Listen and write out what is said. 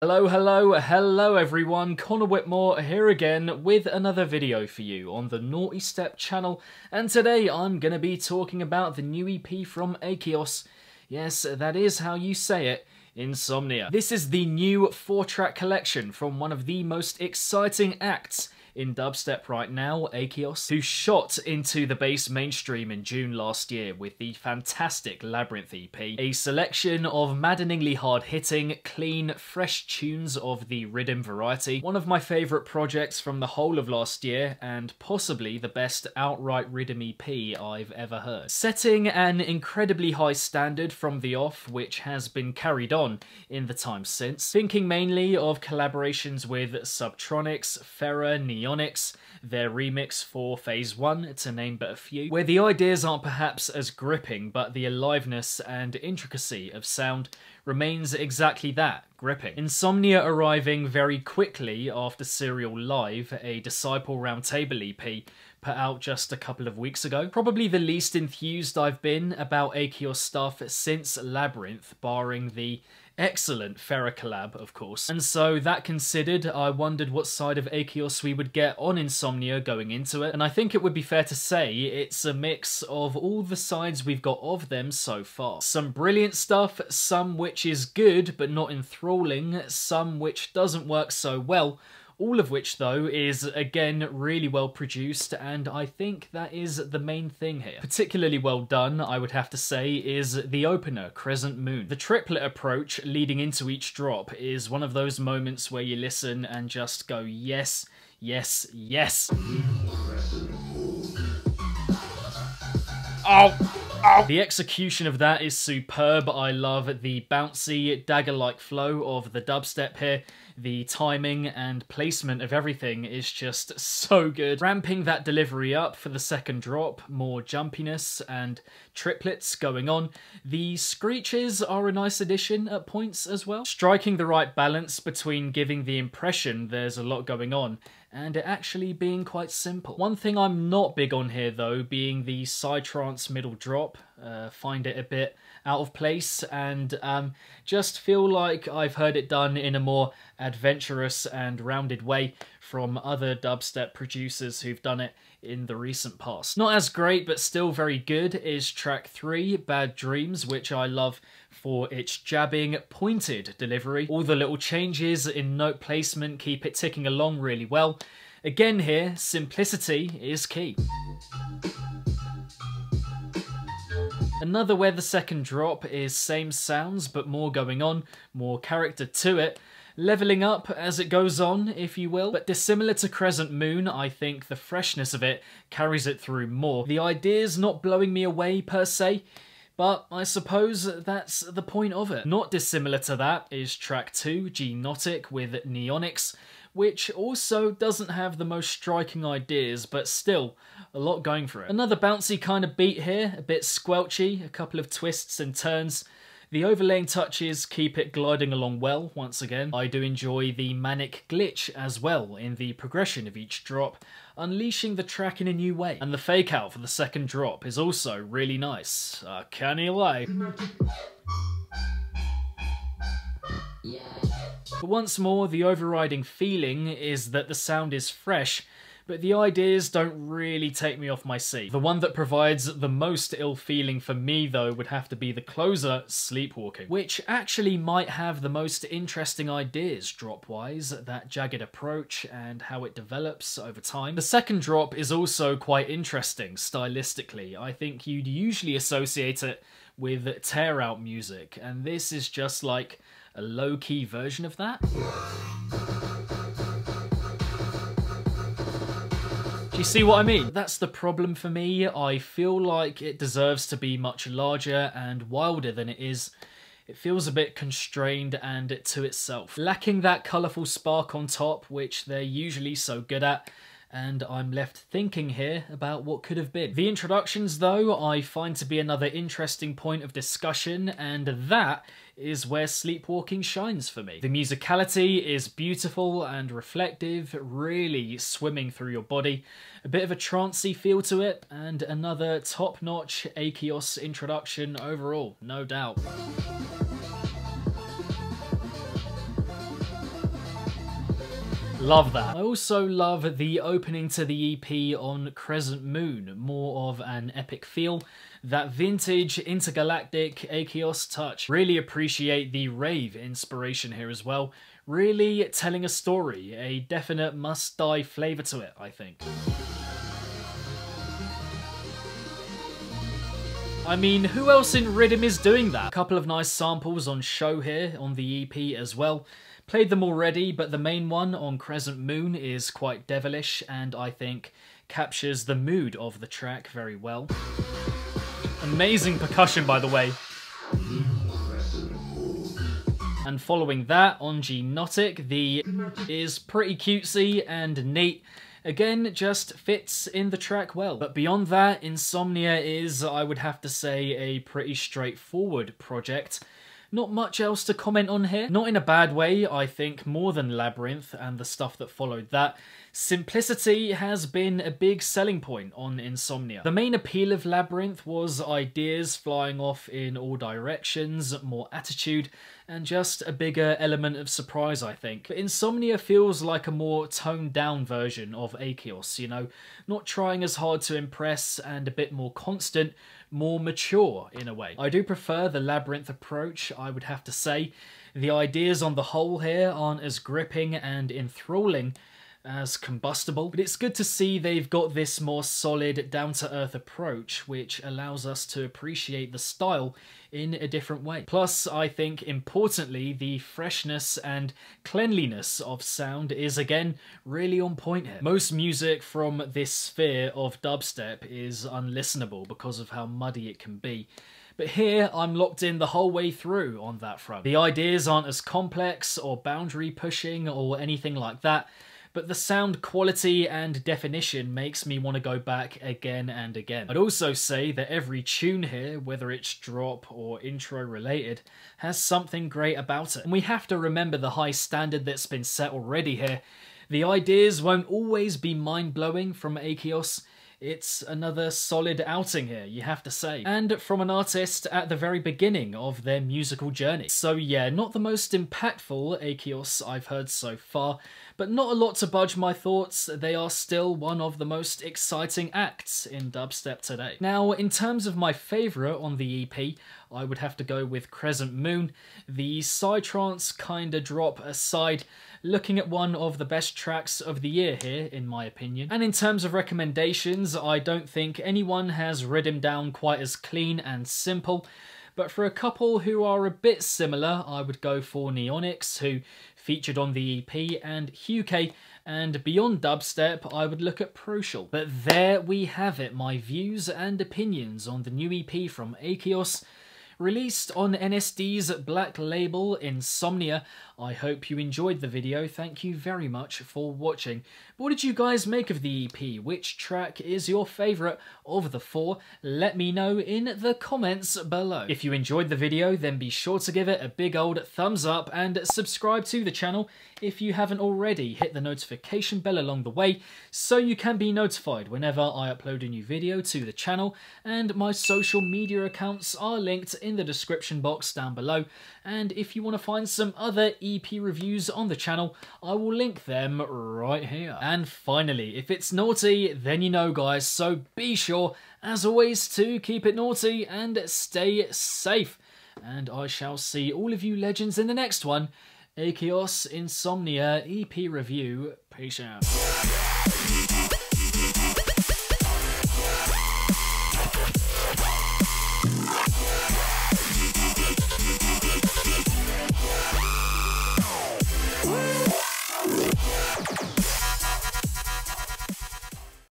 Hello everyone, Connor Whitmore here again with another video for you on the Nawtystep channel, and today I'm going to be talking about the new EP from Akeos. Yes, that is how you say it, Insomnia. This is the new 4-track collection from one of the most exciting acts in dubstep right now, Akeos, who shot into the bass mainstream in June last year with the fantastic Labyrinth EP, a selection of maddeningly hard-hitting, clean, fresh tunes of the RIDDIM variety, one of my favourite projects from the whole of last year, and possibly the best outright RIDDIM EP I've ever heard. Setting an incredibly high standard from the off, which has been carried on in the time since, thinking mainly of collaborations with Subtronics, Ferra, Neonics, their remix for Phase 1, to name but a few, where the ideas aren't perhaps as gripping, but the aliveness and intricacy of sound remains exactly that, gripping. Insomnia arriving very quickly after Serial Live, a Disciple Roundtable EP, put out just a couple of weeks ago. Probably the least enthused I've been about Akeos stuff since Labyrinth, barring the excellent Ferra collab, of course. And so, that considered, I wondered what side of Akeos we would get on Insomnia going into it, and I think it would be fair to say it's a mix of all the sides we've got of them so far. Some brilliant stuff, some which is good but not enthralling, some which doesn't work so well, all of which, though, is, again, really well produced, and I think that is the main thing here. Particularly well done, I would have to say, is the opener, Crescent Moon. The triplet approach leading into each drop is one of those moments where you listen and just go, yes, yes, yes. Oh! Ow. The execution of that is superb. I love the bouncy, dagger-like flow of the dubstep here. The timing and placement of everything is just so good. Ramping that delivery up for the second drop, more jumpiness and triplets going on. The screeches are a nice addition at points as well. Striking the right balance between giving the impression there's a lot going on and it actually being quite simple. One thing I'm not big on here though being the psytrance middle drop. Find it a bit out of place and just feel like I've heard it done in a more adventurous and rounded way from other dubstep producers who've done it in the recent past. Not as great but still very good is track 3, Bad Dreams, which I love for its jabbing, pointed delivery. All the little changes in note placement keep it ticking along really well. Again here, simplicity is key. Another where the second drop is same sounds but more going on, more character to it, levelling up as it goes on, if you will. But dissimilar to Crescent Moon, I think the freshness of it carries it through more. The idea's not blowing me away per se, but I suppose that's the point of it. Not dissimilar to that is track 2, G-Notic with Neonics, which also doesn't have the most striking ideas, but still a lot going for it. Another bouncy kind of beat here, a bit squelchy, a couple of twists and turns. The overlaying touches keep it gliding along well, once again. I do enjoy the manic glitch as well in the progression of each drop, unleashing the track in a new way. And the fake out for the second drop is also really nice. Canny lie. But once more, the overriding feeling is that the sound is fresh, but the ideas don't really take me off my seat. The one that provides the most ill feeling for me though would have to be the closer, Sleepwalking, which actually might have the most interesting ideas drop-wise, that jagged approach and how it develops over time. The second drop is also quite interesting stylistically. I think you'd usually associate it with tear-out music, and this is just like a low-key version of that. You see what I mean? That's the problem for me. I feel like it deserves to be much larger and wilder than it is. It feels a bit constrained and to itself. Lacking that colourful spark on top, which they're usually so good at, and I'm left thinking here about what could have been. The introductions, though, I find to be another interesting point of discussion, and that is where Sleepwalking shines for me. The musicality is beautiful and reflective, really swimming through your body. A bit of a trancey feel to it, and another top-notch Akeos introduction overall, no doubt. Love that. I also love the opening to the EP on Crescent Moon, more of an epic feel. That vintage intergalactic Akeos touch. Really appreciate the rave inspiration here as well. Really telling a story, a definite must-die flavour to it, I think. I mean, who else in RIDDIM is doing that? A couple of nice samples on show here on the EP as well. Played them already, but the main one on Crescent Moon is quite devilish and I think captures the mood of the track very well. Amazing percussion, by the way. And following that, on G-Nautic, the is pretty cutesy and neat. Again, just fits in the track well. But beyond that, Insomnia is, I would have to say, a pretty straightforward project. Not much else to comment on here. Not in a bad way, I think, more than Labyrinth and the stuff that followed that. Simplicity has been a big selling point on Insomnia. The main appeal of Labyrinth was ideas flying off in all directions, more attitude, and just a bigger element of surprise, I think. But Insomnia feels like a more toned down version of Akeos, you know, not trying as hard to impress and a bit more constant, more mature in a way. I do prefer the Labyrinth approach, I would have to say. The ideas on the whole here aren't as gripping and enthralling as Combustible, but it's good to see they've got this more solid, down-to-earth approach, which allows us to appreciate the style in a different way. Plus, I think, importantly, the freshness and cleanliness of sound is, again, really on point here. Most music from this sphere of dubstep is unlistenable because of how muddy it can be. But here, I'm locked in the whole way through on that front. The ideas aren't as complex or boundary pushing or anything like that, but the sound quality and definition makes me want to go back again and again. I'd also say that every tune here, whether it's drop or intro related, has something great about it. And we have to remember the high standard that's been set already here. The ideas won't always be mind-blowing from Akeos. It's another solid outing here, you have to say. And from an artist at the very beginning of their musical journey. So yeah, not the most impactful Akeos I've heard so far, but not a lot to budge my thoughts. They are still one of the most exciting acts in dubstep today. Now, in terms of my favourite on the EP, I would have to go with Crescent Moon. The psytrance kinda drop aside, looking at one of the best tracks of the year here, in my opinion. And in terms of recommendations, I don't think anyone has RIDDIM down quite as clean and simple, but for a couple who are a bit similar, I would go for Neonix, who featured on the EP, and Huke, and beyond dubstep, I would look at Proshal. But there we have it, my views and opinions on the new EP from Akeos, released on NSD's black label Insomnia. I hope you enjoyed the video, thank you very much for watching. But what did you guys make of the EP? Which track is your favourite of the four? Let me know in the comments below. If you enjoyed the video, then be sure to give it a big old thumbs up and subscribe to the channel if you haven't already. Hit the notification bell along the way so you can be notified whenever I upload a new video to the channel, and my social media accounts are linked in the description box down below. And if you want to find some other EP reviews on the channel, I will link them right here. And finally, if it's naughty, then you know guys, so be sure, as always, to keep it naughty and stay safe. And I shall see all of you legends in the next one. Akeos Insomnia EP review. Peace out.